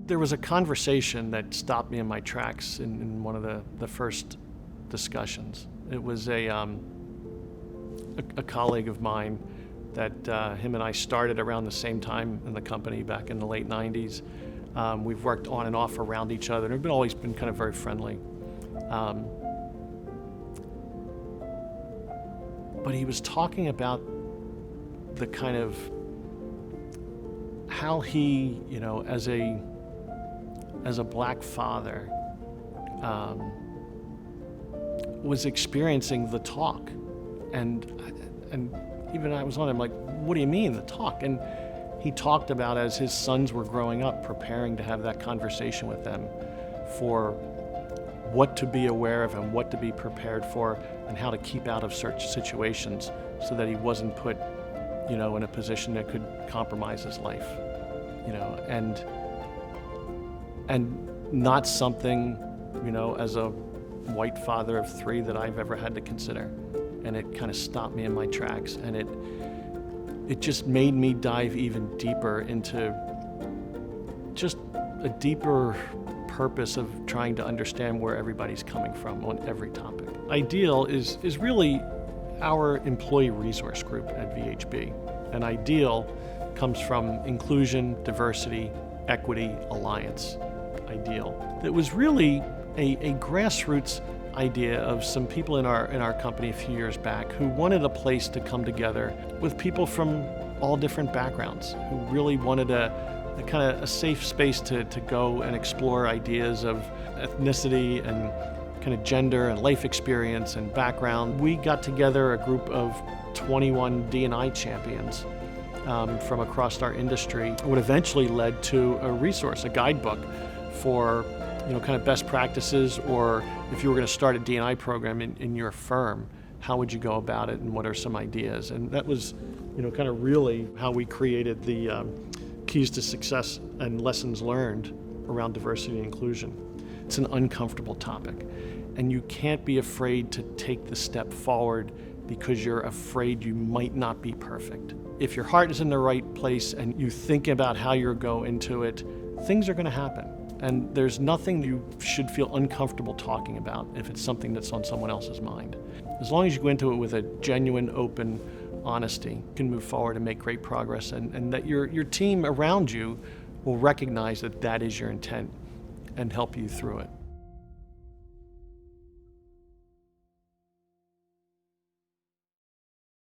There was a conversation that stopped me in my tracks in one of the first discussions. It was a colleague of mine that him and I started around the same time in the company back in the late 90s. We've worked on and off around each other, and we've always been kind of very friendly. But he was talking about the kind of how he, as a black father, was experiencing the talk, and even I was on him like, what do you mean the talk? And he talked about as his sons were growing up, preparing to have that conversation with them for what to be aware of and what to be prepared for and how to keep out of such situations so that he wasn't put, in a position that could compromise his life, and not something, as a white father of 3 that I've ever had to consider. And it kind of stopped me in my tracks, and it just made me dive even deeper into just a deeper purpose of trying to understand where everybody's coming from on every topic. IDEAL is really our employee resource group at VHB. And IDEAL comes from Inclusion, Diversity, Equity, Alliance. IDEAL. It was really a grassroots idea of some people in our company a few years back who wanted a place to come together with people from all different backgrounds, who really wanted a kind of a safe space to go and explore ideas of ethnicity and kind of gender and life experience and background. We got together a group of 21 D&I champions from across our industry, what eventually led to a resource, a guidebook for kind of best practices, or if you were going to start a D&I program in your firm, how would you go about it and what are some ideas? And that was kind of really how we created the keys to success and lessons learned around diversity and inclusion. It's an uncomfortable topic, and you can't be afraid to take the step forward because you're afraid you might not be perfect. If your heart is in the right place and you think about how you'll go into it, things are going to happen. And there's nothing you should feel uncomfortable talking about if it's something that's on someone else's mind. As long as you go into it with a genuine, open honesty, you can move forward and make great progress, and that your team around you will recognize that that is your intent and help you through it.